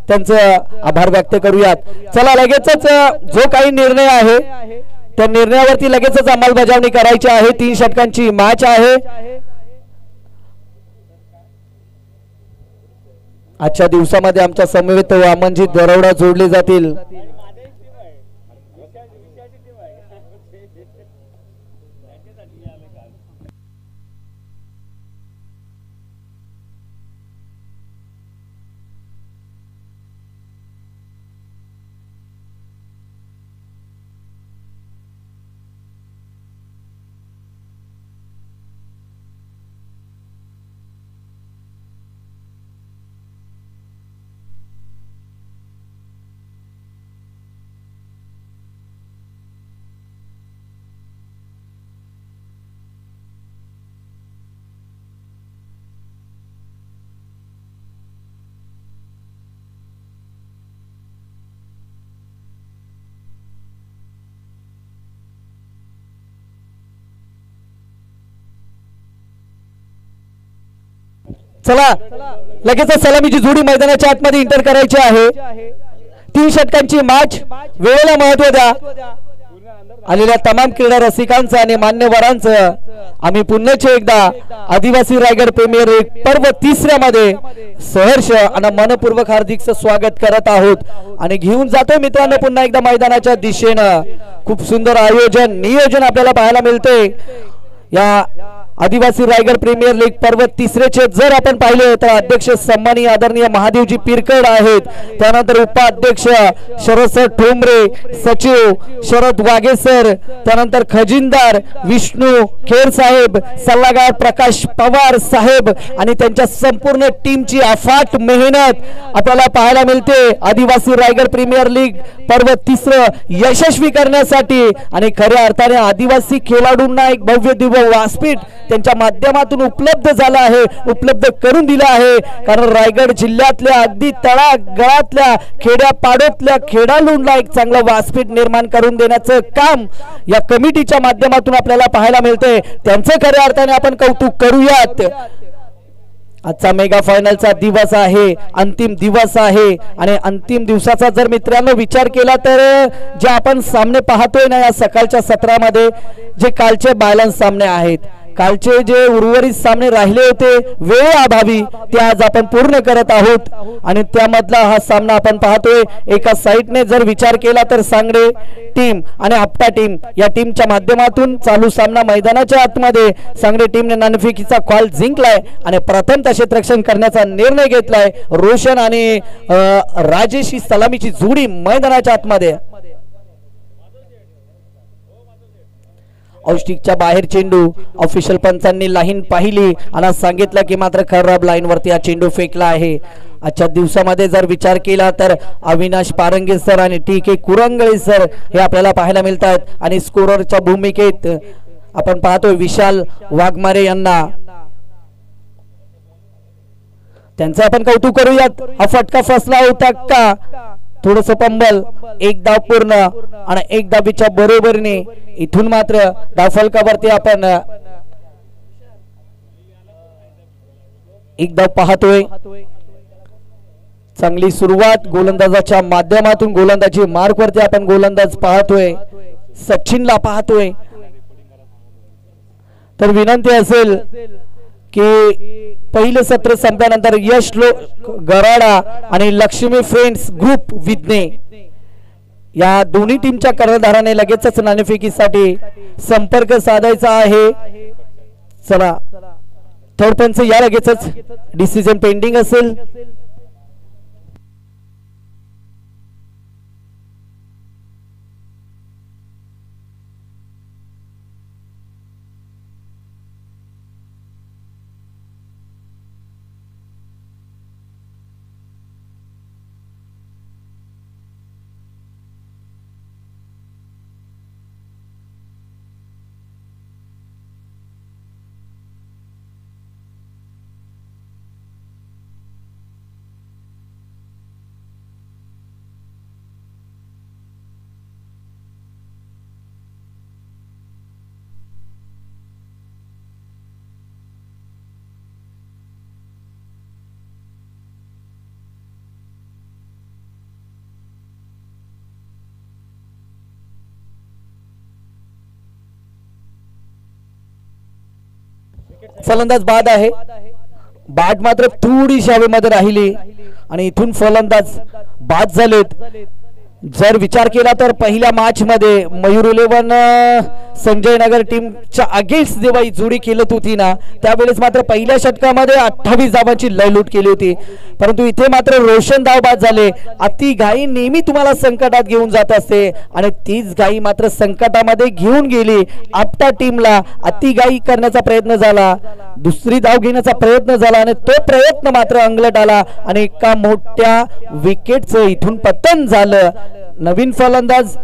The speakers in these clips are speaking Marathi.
त्यांचं आभार व्यक्त करूयात। चला लगेचच जो काही निर्णय आहे त्या निर्णयावरती लगेचच अंमलबजावणी करायची आहे। 3 षटकांची मॅच आहे। आजच्या दिवसामध्ये आमच्या समवेत वामनजी दरवडा जोडले जातील। चला लगेच सलामीची जोडी मैदानाच्या आतमध्ये एंटर करायची आहे। 3 षटकांची मॅच। वेळेला महत्त्व द्या। आलेल्या तमाम क्रीडा रसिकांचं आणि मान्यवरांचं आम्ही पुन्हा एकदा आदिवासी रायगड प्रीमियर लीग पर्व 3ऱ्या मध्ये सहर्ष आणि मनपूर्वक हार्दिक स्वागत करत आहोत आणि घेऊन जातो मित्रांनो पुन्हा एकदा मैदानाच्या दिशेनं। खूप सुंदर आयोजन नियोजन आपल्याला पाहायला मिळते या आदिवासी रायगड प्रीमियर लीग पर्व 3चे जर आपण पाहिले तर अध्यक्ष सन्माननीय आदरणीय महादेवजी पिरकड आहेत, त्यानंतर उपाध्यक्ष शरद सर ठोंबरे, सचिव शरद वाघे सर, त्यानंतर खजिनदार विष्णू खेर साहेब, सल्लागार प्रकाश पवार साहेब आणि त्यांच्या संपूर्ण टीमची अफाट मेहनत आपल्याला पाहायला मिळते आदिवासी रायगड प्रीमियर लीग पर्व 3 यशस्वी करण्यासाठी आणि खऱ्या अर्थाने आदिवासी खेळाडूंना एक भव्य दिव्य व्यासपीठ त्यांच्या माध्यमातून उपलब्ध झाला आहे, उपलब्ध करून दिला आहे। कारण रायगड जिल्ह्यातल्या अगदी तळागाळातल्या खेड्यापाड्यातल्या खेळाडूंना एक चांगलं व्यासपीठ निर्माण करून देण्याचं काम या कमिटीच्या माध्यमातून आपल्याला पाहायला मिळते। त्यांचे खऱ्या अर्थाने आपण कौतुक करूयात। आजचा मेगा फायनलचा दिवस आहे, अंतिम दिवस आहे आणि अंतिम दिवसाचा जर मित्रांनो विचार केला तर जे आपण सामने पाहतोय ना या सकाळच्या सत्रामध्ये जे कालचे बॅलन्स सामने आहेत, कालचे जे उर्वरित सामने राहिले होते वेळेअभावी ते आज आपण पूर्ण करत आहोत आणि त्यामधला हा सामना आपण पाहतोय। एका साइडने जर विचार केला तर सांगडे टीम आणि आपटा टीम या टीमच्या माध्यमातून चालू सामना मैदानाच्या आतमध्ये सांगडे टीमने नाणेफेकीचा कॉल जिंकलाय आणि प्रथम क्षेत्ररक्षण करण्याचा निर्णय घेतलाय। रोशन आणि राजेश ही सलामीची जोडी मैदानाच्या आतमध्ये। औष्टिकच्या बाहेर चेंडू ऑफिशियल पंचांनी लाईन पाहिली आणि सांगितलं की मात्र खराब लाईन वरती हा चेंडू फेकला आहे। आजच्या दिवसामध्ये जर विचार केला तर अविनाश पारंगे सर आणि टी.के. कुरंगळे सर हे आपल्याला पाहायला मिळतात आणि स्कोररच्या भूमिकेत आपण पाहतोय विशाल वाघमारे यांना। त्यांचं आपण कौतुक करूयात। हा फटका फसला होता का? थोडस पंबल, एक धाव पूर्ण आणि एक धावीच्या बरोबरीने इथून मात्र धावफलकावरती आपण एक धाव पाहतोय। चांगली सुरुवात गोलंदाजाच्या माध्यमातून गोलंदाजी मार्क वरती आपण गोलंदाज पाहतोय, सचिनला पाहतोय। तर विनंती असेल की पहिले सत्र संपल्यानंतर यश गराडा आणि लक्ष्मी फ्रेंड्स ग्रुप विज्ञे या दोन्ही टीमच्या कर्णधाराने लगेचच नाणेफेकीसाठी संपर्क साधायचा आहे। चला थर्ड पंच या लगेचच डिसिजन पेंडिंग असेल। फलंदाज बाद आहे. बॅट मात्र थोडीशी हवेमध्ये राहिली आणि इथून फलंदाज बाद झालेत. जर विचार केला तर पहिल्या मॅच मध्ये मयूर 11 संजय नगर टीमच्या अगेन्स्ट जेव्हा ही जोडी खेळत होती ना, त्यावेळेस मात्र पहिल्या षटकामध्ये 28 धावांची लयलूट केली होती. परंतु इथे मात्र रोशन धाव बाद झाले. अति घाई नेहमी तुम्हाला संकटात घेऊन जात असते आणि तीच घाई मात्र संकटामध्ये घेऊन गेली. आपटा टीमला अति घाई करण्याचा प्रयत्न झाला, दुसरी धाव घेण्याचा प्रयत्न झाला आणि तो प्रयत्न मात्र अंगलट आला आणि एका मोठ्या विकेटचं इथून पतन झालं. नवीन फलंदाज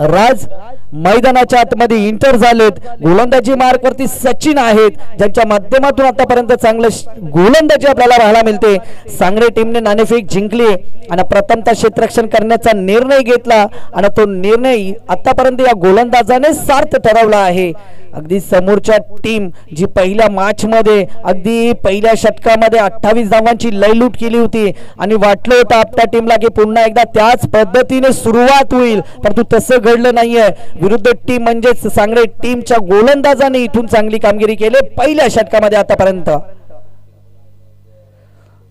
राज मैदानाच्या आतमध्ये इंटर झालेत. गोलंदाजी मार्कवरती सचिन आहेत, ज्यांच्या माध्यमातून आतापर्यंत चांगलं गोलंदाजी आपल्याला पाहायला मिळते. सांगली टीमने नाणेफेक जिंकली आणि प्रथमतः क्षेत्ररक्षण करण्याचा निर्णय घेतला आणि तो निर्णय आतापर्यंत या गोलंदाजाने सार्थ ठरवला आहे. अगदी समोरच्या टीम जी पहिल्या मॅच मध्ये अगदी पहिल्या षटकामध्ये 28 धावांची लयलूट केली होती आणि वाटलं होतं आपल्या टीमला की पुन्हा एकदा त्याच पद्धतीने सुरुवात होईल, परंतु तसं घडलं नाहीये. विरुद्ध टीम म्हणजेच सांगली टीमच्या गोलंदाजाने इथून चांगली कामगिरी केली पहिल्या षटकामध्ये आतापर्यंत.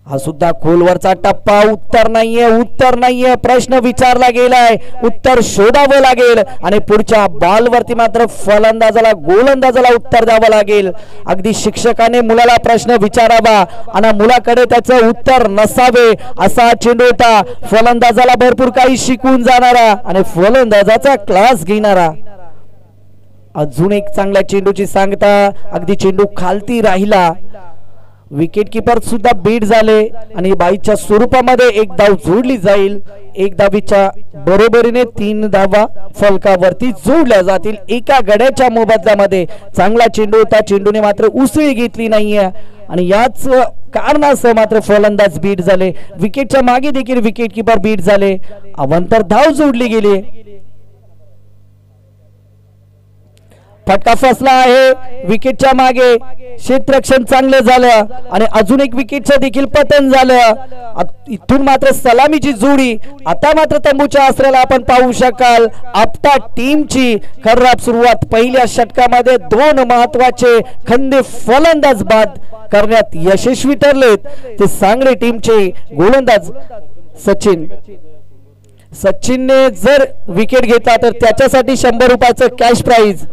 हा सुद्धा खोलवरचा टप्पा. उत्तर नाहीये, प्रश्न विचारला गेलाय, उत्तर शोधावं लागेल आणि पुढच्या बॉलवरती मात्र फलंदाजाला गोलंदाजाला उत्तर द्यावं लागेल. अगदी शिक्षकाने मुलाला प्रश्न विचारावा आणि मुलाकडे त्याचं उत्तर नसावे असा चेंडू होता. फलंदाजाला भरपूर काही शिकून जाणारा आणि फलंदाजाचा क्लास घेणारा. अजून एक चांगल्या चेंडूची सांगता. अगदी चेंडू खालती राहिला. विकेट कीपर सुद्धा बीट झाले आणि बाईच्या स्वरूपामध्ये एक धाव जोडली जाईल. एक धावीच्या बरोबरीने 3 धावा फलकावरती जोडल्या जातील एका गड्याच्या मोबदल्यामध्ये. चांगला चेंडू होता, चेंडूने मात्र उसळी घेतली नाहीये आणि याच कारणासह मात्र फलंदाज बीट झाले. विकेटच्या मागे देखील विकेट कीपर बीट झाले. अवंतर धाव जोडली गेली. फटका फसला आहे विकेटच्या मागे. क्षेत्ररक्षण चांगलं झालं आणि अजून एक विकेटचं देखील पतन झालं. इथून मात्र सलामीची जोडी आता मात्र तंबूच्या आसऱ्याला आपण पाहू शकाल. आपटा टीमची खराब सुरुवात. पहिल्या षटकामध्ये 2 महत्वाचे खंदे फलंदाज बाद करण्यात यशस्वी ठरलेत. ते सांगली टीमचे गोलंदाज सचिनने जर विकेट घेतला तर त्याच्यासाठी 100 रुपयाचं कॅश प्राइज.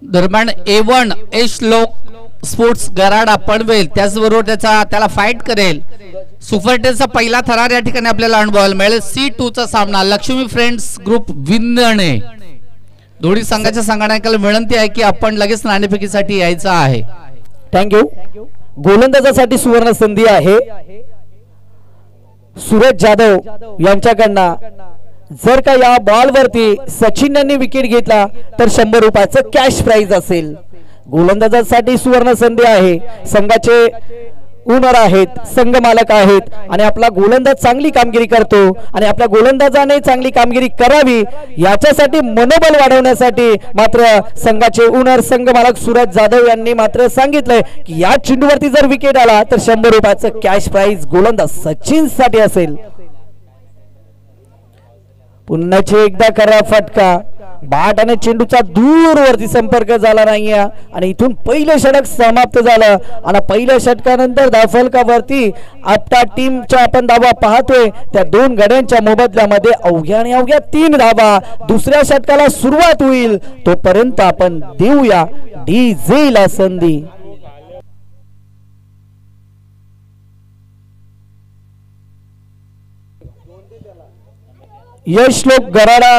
दरम्यान A1 श्लोक स्पोर्ट्स गराडा पनवेल त्याचबरोबर त्याला फाईट करेल. सुपरटेनचा पहिला थरार या ठिकाणी आपल्याला अनुभवायला मिळेल. C2 चा सामना लक्ष्मी फ्रेंड्स ग्रुप विंदणे. दोन्ही संघाच्या संघटनाला विनंती आहे की आपण लगेच नाणेफेकीसाठी यायचं आहे. थँक्यू. गोलंदाजासाठी सुवर्ण संधी आहे सूरज जाधव यांच्याकडनं. जर का या बॉल वरती सचिन यांनी विकेट घेतला तर 100 रुपयाचं कॅश प्राइज असेल. गोलंदाजासाठी सुवर्ण संधी आहे. संघाचे ओनर आहेत, संघ मालक आहेत आणि आपला गोलंदाज चांगली कामगिरी करतो आणि आपल्या गोलंदाजाने चांगली कामगिरी करावी याच्यासाठी मनोबल वाढवण्यासाठी मात्र संघाचे ओनर संघ मालक सूरज जाधव यांनी मात्र सांगितलंय की या चेंडूवरती जर विकेट आला तर 100 रुपयाचं कॅश प्राइज गोलंदाज सचिन साठी असेल. पुन्हा एकदा करा फटका. बॅट आणि चेंडूचा दूरवरती संपर्क झाला नाहीये आणि इथून पहिलं षटक समाप्त झालं आणि पहिल्या षटकानंतर धावफलकावरती आपल्या टीमच्या आपण धावा पाहतोय त्या 2 गड्यांच्या मोबदल्यामध्ये अवघ्या 3 धावा. दुसऱ्या षटकाला सुरुवात होईल तोपर्यंत आपण देऊया डीजे ला संधी. यशलोक गराडा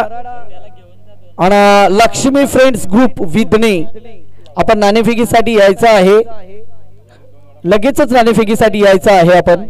आणि लक्ष्मी फ्रेंड्स ग्रुप विदने आपण नाणेफेकीसाठी यायचं आहे. लगेचच नाणेफेकीसाठी यायचं आहे आपण.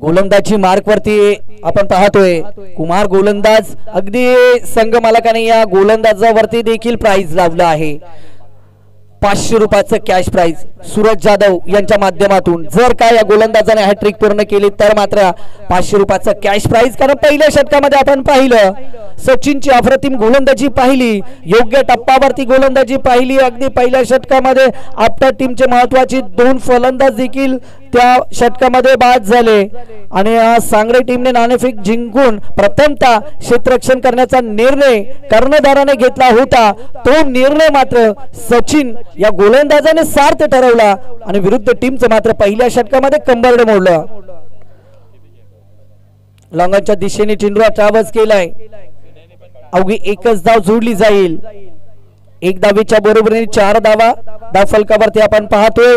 गोलंदाजी मार्क वरती आपण पाहतोय कुमार गोलंदाज. अगदी संघ मालकाने या गोलंदाजावरती देखील प्राइज लावला आहे. 500 रुपयाचं कॅश प्राइज सूरज जाधव यांच्या माध्यमातून. जर का या गोलंदाजाने हॅट्रिक पूर्ण केली तर मात्र 500 रुपयाचं कॅश प्राइज. कारण पहिल्या षटकामध्ये आपण पाहिलं सचिनची अप्रतिम गोलंदाजी पाहिली, योग्य टप्प्यावरती गोलंदाजी पाहिली. अगदी पहिल्या षटकामध्ये आपल्या टीमचे महत्वाचे 2 फलंदाज देखील त्या षटकामध्ये बाद झाले आणि सांगली टीमने नाणेफेक जिंकून प्रथमतः क्षेत्ररक्षण करण्याचा निर्णय कर्णधाराने घेतला होता. तो निर्णय मात्र सचिन या गोलंदाजाने सार्थ ठरवला आणि विरुद्ध टीमचं मात्र पहिल्या षटकामध्ये कंबरड मोडलं. लॉंगॉनच्या दिशेने चेंडूला ट्रॅव्हल्स केलाय. अवघी एकच धाव जोडली जाईल. 1 धावेच्या बरोबरीने 4 धावा धावफलकावरती आपण पाहतोय.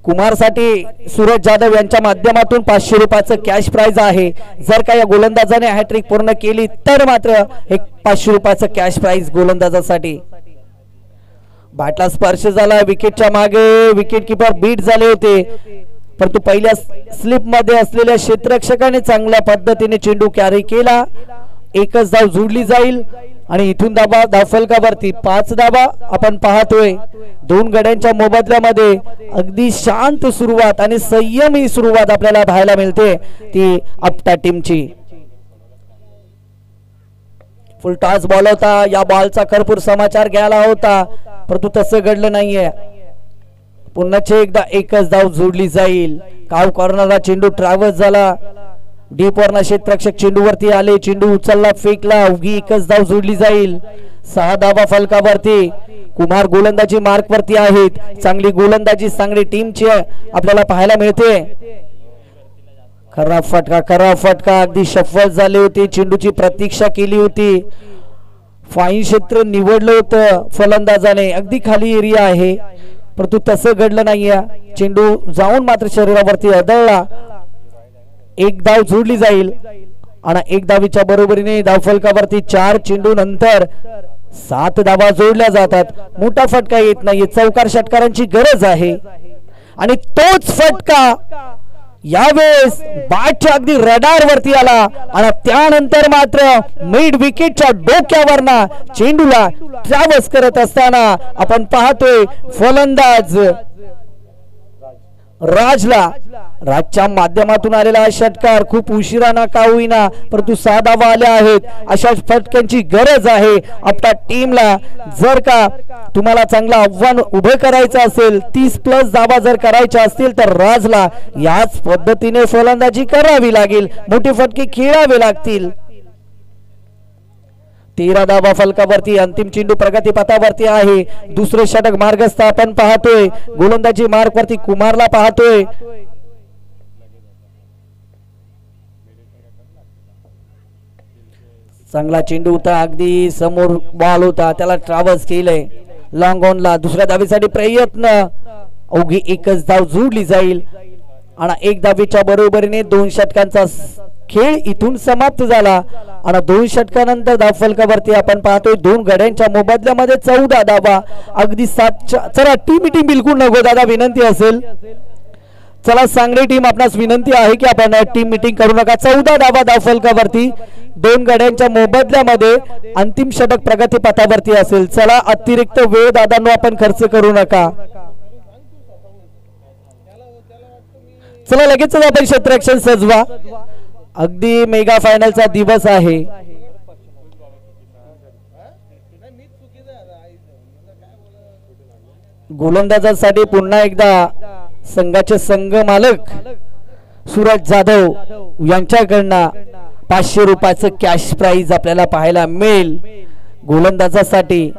कुमारसाठी सूरज जाधव यांच्या माध्यमातून 500 रुपयाचं कॅश प्राइज आहे. जर का या गोलंदाजाने हॅट्रिक पूर्ण केली तर मात्र एक 500 रुपयाचं कॅश प्राइज गोलंदाजासाठी. बॅटला स्पर्श झाला, विकेटच्या मागे विकेट किपर बीट झाले होते, परंतु पहिल्या स्लिप मध्ये असलेल्या क्षेत्ररक्षकाने चांगल्या पद्धतीने चेंडू कॅरी केला. एकच धाव जोडली जाईल आणि इथून धावफलकावरती 5 धावा आपण पाहतोय. 2 गड्यांच्या मोबदल्यामध्ये अगदी शांत सुरुवात आणि संयमी सुरुवात आपल्याला पाहायला मिळते ती आपटा टीमची. फुल टॉस बॉल होता, या बॉलचा भरपूर समाचार घ्यायला होता परंतु तसं घडलं नाहीये. पुन्हा एकदा एकच धाव जोडली जाईल. काव कॉर्नरला चेंडू ट्रॅव्हल्स झाला, डीप वरना क्षेत्ररक्षक चेंडूवरती आले, चेंडू उचलला फेकला, अवघी एकच धाव जोडली जाईल. 6 धावा फलकावरती. कुमार गोलंदाजी मार्क वरती आहेत. चांगली गोलंदाजी सांगली टीमची आपल्याला पाहायला मिळते. खरा फटका अगदी शफल झाले होते, चेंडूची प्रतीक्षा केली होती. फाईन क्षेत्र निवडलं होतं फलंदाजाने, अगदी खाली एरिया आहे परंतु तसं घडलं नाहीये. चेंडू जाऊन मात्र शरीरावरती आदळला. 1 धाव जोडली जाईल आणि 1 धावीच्या बरोबरीने धावफलकावरती 4 चेंडू नंतर 7 धावा जोडल्या जातात. मोठा फटका येत नाहीये, चौकार षटकारांची गरज आहे आणि तोच फटका यावेळेस बॅटच्या अगदी रडार वरती आला आणि त्यानंतर मात्र मिड विकेटच्या डोक्यावरना चेंडूला ट्रॅव्हल्स करत असताना आपण पाहतोय फलंदाज राजच्या माध्यमातून आलेला षटकार खूप उशिरा का होईना परंतु 6 धावा आल्या आहेत. अशा फटक्यांची गरज आहे आपल्या टीमला. जर का तुम्हाला चांगलं आव्हान उभे करायचं असेल, 30+ धावा जर करायच्या असतील तर राजला याच पद्धतीने फलंदाजी करावी लागेल, मोठे फटके खेळावे लागतील. 13 धावा फलकावरती. अंतिम चेंडू प्रगती पथावरती आहे. दुसरे षटक मार्गस्थ आपण पाहतोय. गोलंदाजी मार्ग वरती कुमारला पाहतोय. चांगला चेंडू होता, अगदी समोर बॉल होता, त्याला ट्रॅव्हल्स केलंय. लॉंग ऑनला दुसऱ्या धावेसाठी प्रयत्न. अवघी एकच धाव जोडली जाईल आणि 1 धावेच्या बरोबरीने 2 षटकांचा खेळ इथून समाप्त झाला आणि 2 षटकानंतर धावफलकावरती आपण पाहतोय 2 गड्यांच्या मोबदल्यामध्ये 14 धावा. अगदी 7. चला टीम बिलकुल नको दादा, विनंती असेल. चला सांगली टीम आपणास विनंती आहे की आपण टीम मीटिंग करू नका. 14 धावा धावफलकावरती 2 गड्यांच्या मोबदल्यामध्ये अंतिम षटक प्रगती पथावरती असेल. चला अतिरिक्त वेळ दादांनो आपण खर्च करू नका. चला लगेच आपण क्षेत्ररक्षण सजवा. अगदी मेगा फायनलचा दिवस आहे. गोलंदाजांसाठी पुन्हा एकदा संघाचे संघ मालक सूरज जाधव यांच्याकडनं 500 रुपयाचं कॅश प्राइज आपल्याला पाहायला मिळेल गोलंदाजासाठी.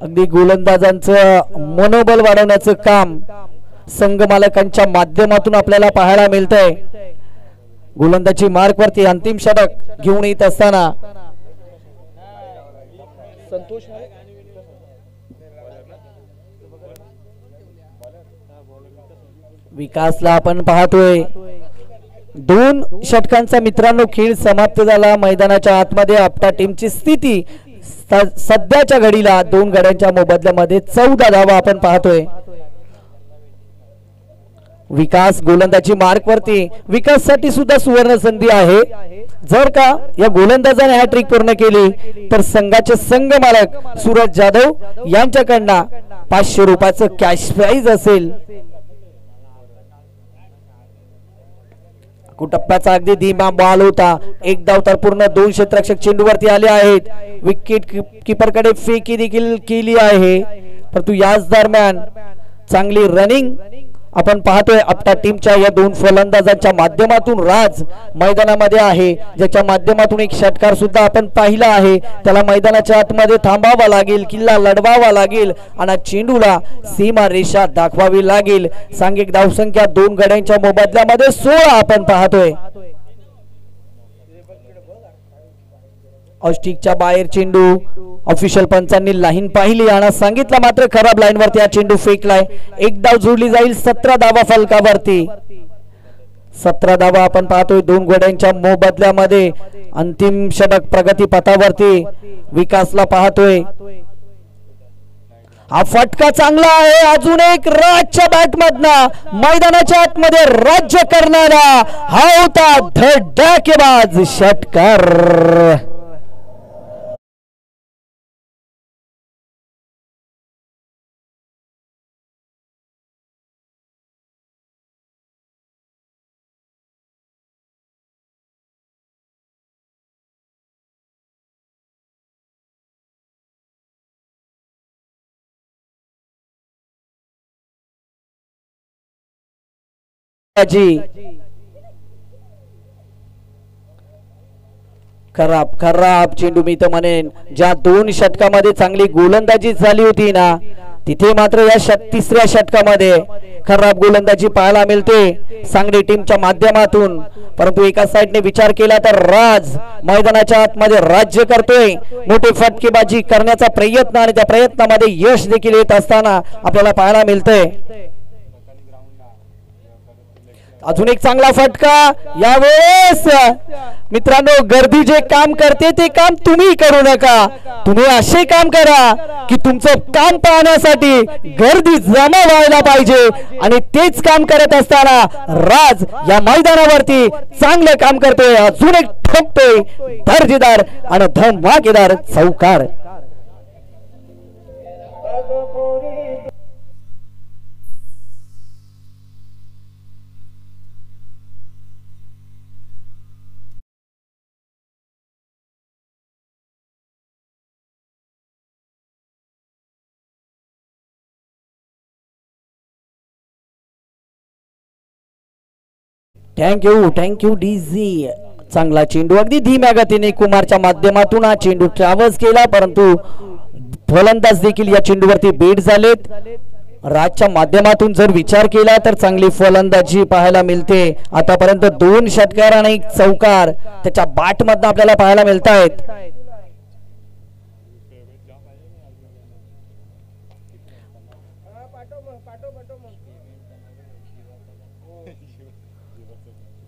अगदी गोलंदाजांचं मनोबल वाढवण्याचं काम संघ मालकांच्या माध्यमातून आपल्याला पाहायला मिळतंय. गोलंदाजी मार्क वरती अंतिम षटक घेऊन येत असताना विकासला आपण पाहतोय. 2 षटकांचा मित्रांनो खेळ समाप्त झाला. मैदानाच्या आतमध्ये आपल्या टीमची स्थिती सध्याच्या घडीला 2 गड्यांच्या मोबदल्यामध्ये 14 धावा आपण पाहतोय. विकास गोलंदाजी मार्क वरती, विकास साठी सुद्धा सुवर्ण संधी आहे. जर का या गोलंदाजाने हॅट्रिक पूर्ण केली तर संघाचे संघ मालक सूरज जाधव यांच्याकडनं 500 रुपयाचं कॅश प्राइज असेल. टप्प्याचा अगदी धीमा बॉल होता. एक धाव तर पूर्ण 2 क्षेत्ररक्षक चेंडूवरती आले आहेत. विकेट किपर कडे फेकी देखील केली आहे, परंतु याच दरम्यान चांगली रनिंग आपण पाहतोय आपल्या टीमच्या या 2 फलंदाजांच्या माध्यमातून. राज मैदानामध्ये आहे, ज्याच्या माध्यमातून एक षटकार सुद्धा आपण पाहिला आहे. त्याला मैदानाच्या आतमध्ये थांबावा लागेल, किल्ला लढवावा लागेल आणि चेंडूला सीमा रेषा दाखवावी लागेल. सांघिक धावसंख्या 2 गड्यांच्या मोबदल्यामध्ये 16 आपण पाहतोय. ऑस्टिकच्या बाहेर चेंडू, ऑफिशियल पंचांनी लाईन पाहिली आणि सांगितलं मात्र खराब लाईन वरती हा चेंडू फेकलाय. एक धाव जोडली जाईल 17 धावा फलकावरती. 17 धावा आपण पाहतोय 2 गोड्यांच्या मोबदल्यामध्ये. अंतिम षटक प्रगती पथावरती विकासला पाहतोय. हा फटका चांगला आहे. अजून एक राजच्या बॅट मधनं मैदानाच्या आतमध्ये राज्य करणारा हा होता धडाकेबाज षटकार. खराब चेंडू मी तर म्हणेन. ज्या 2 षटकामध्ये चांगली गोलंदाजी झाली होती ना, तिथे मात्र या 3ऱ्या षटकामध्ये खराब गोलंदाजी पाहायला मिळते सांगली टीमच्या माध्यमातून. परंतु एका साइडने विचार केला तर राज मैदानाच्या आतमध्ये राज्य करतोय. मोठी फटकेबाजी करण्याचा प्रयत्न आणि त्या प्रयत्नामध्ये यश देखील येत असताना आपल्याला पाहायला मिळतंय. अजून एक चांगला फटका यावेळेस. मित्रांनो, गर्दी जे काम करते ते काम तुम्ही करू नका. तुम्ही असे काम करा की तुमचं काम पाहण्यासाठी गर्दी जमा व्हायला पाहिजे आणि तेच काम करत असताना राज या मैदानावरती चांगलं काम करतोय. अजून एक ठोकतोय दर्जेदार आणि धमाकेदार चौकार. थँक्यू डीजी. चांगला चेंडू अगदी धीम्या गतीने कुमारच्या माध्यमातून हा चेंडू ट्रॅव्हल्स केला, परंतु फलंदाज देखील या चेंडूवरती बेट झालेत. राजच्या माध्यमातून जर विचार केला तर चांगली फलंदाजी पाहायला मिळते. आतापर्यंत 2 षटकार आणि 1 चौकार त्याच्या बॅट मधनं आपल्याला पाहायला मिळत आहेत.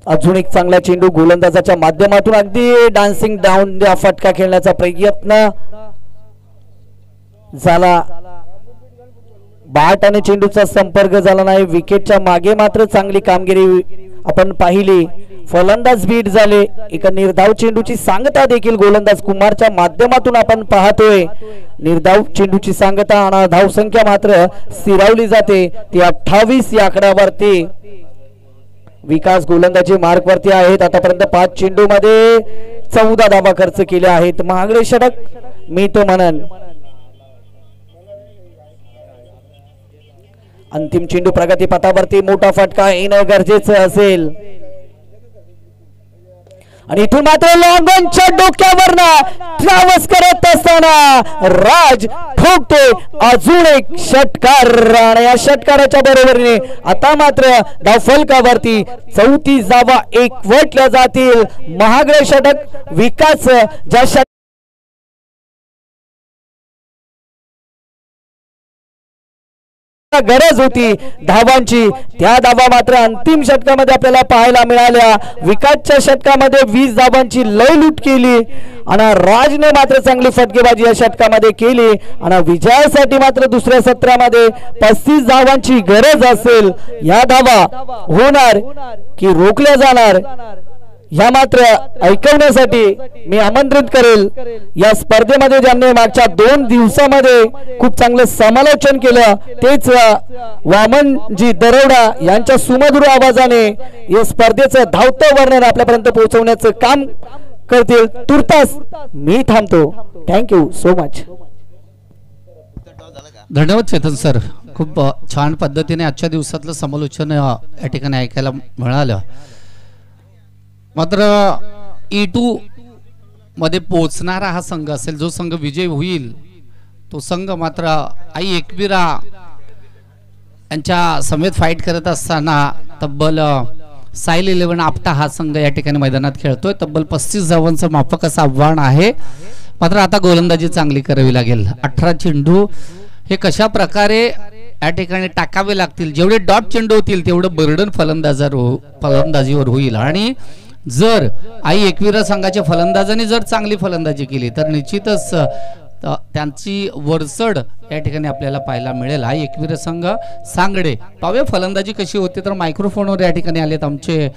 अजून एक चांगला चेंडू गोलंदाजाच्या माध्यमातून अगदी डान्सिंग डाऊन फटका खेळण्याचा प्रयत्न झाला. बॅट आणि चेंडूचा संपर्क झाला नाही. विकेटच्या मागे मात्र चांगली कामगिरी आपण पाहिली. फलंदाज बीट झाले. एका निर्धाव चेंडूची सांगता देखील गोलंदाज कुमारच्या माध्यमातून आपण पाहतोय. निर्धाव चेंडूची सांगता आणि धावसंख्या मात्र स्थिरावली जाते ती 28 या आकड्यावरती. विकास गोलंदाजी मार्क वरती आहेत. आतापर्यंत 5 चेंडू मध्ये 14 धावा खर्च केल्या आहेत. महागडे षटक मी तो म्हणन. अंतिम चेंडू प्रगती पथावरती मोठा फटका येणं गरजेचं असेल आणि इथून मात्र लॉंगॉनच्या डोक्यावरनं ट्रॅव्हल्स करत असताना राज ठोकतोय अजून एक षटकार आणि या षटकाराच्या बरोबरीने आता मात्र धावफलकावरती 34 धावा एकवटल्या जातील. महागडे षटक विकास ज्या गरज होती धावांची, त्या धावा मात्र अंतिम षटकामध्ये आपल्याला पाहायला मिळाल्या. विकासच्या षटकामध्ये 20 धावांची लय लूट केली आणि राजने मात्र चांगली फटकेबाजी या षटकामध्ये केली आणि विजयासाठी मात्र दुसऱ्या सत्रामध्ये 35 धावांची गरज असेल. या धावा होणार की रोखल्या जाणार या मात्र ऐकवण्यासाठी मी आमंत्रित करेल. या स्पर्धेमध्ये ज्यांनी मागच्या 2 दिवसामध्ये खूप चांगलं समालोचन केलं तेच वामनजी दरोडा यांच्या सुमधुर आवाजाने या स्पर्धेचं धावतं वर्णन आपल्यापर्यंत पोहोचवण्याचं काम करतील. तुर्तास मी थांबतो. Thank you so much. धन्यवाद चेतन सर, खूप छान पद्धतीने आजच्या दिवसातलं समालोचन या ठिकाणी ऐकायला मिळालं. मात्र E2 मध्ये पोहोचणारा हा संघ असेल, जो संघ विजय होईल तो संघ मात्र आई एकविरा यांच्या समेत फाईट करत असताना तब्बल साईल 11 आपटा हा संघ या ठिकाणी मैदानात खेळतोय. तब्बल 35 धावांचं माफक असं आव्हान आहे. मात्र आता गोलंदाजी चांगली करावी लागेल. 18 चेंडू हे कशा प्रकारे या ठिकाणी टाकावे लागतील, जेवढे डॉट चेंडू होतील तेवढं बर्डन फलंदाजीवर होईल. आणि जर आई एकविरा संघाच्या फलंदाजांनी जर चांगली फलंदाजी केली तर निश्चितच त्यांची वरचढ या ठिकाणी आपल्याला पाहायला मिळेल. आई एकविरा संघ सांगडे पाहूया फलंदाजी कशी होते. तर मायक्रोफोनवर या ठिकाणी आलेत आमचे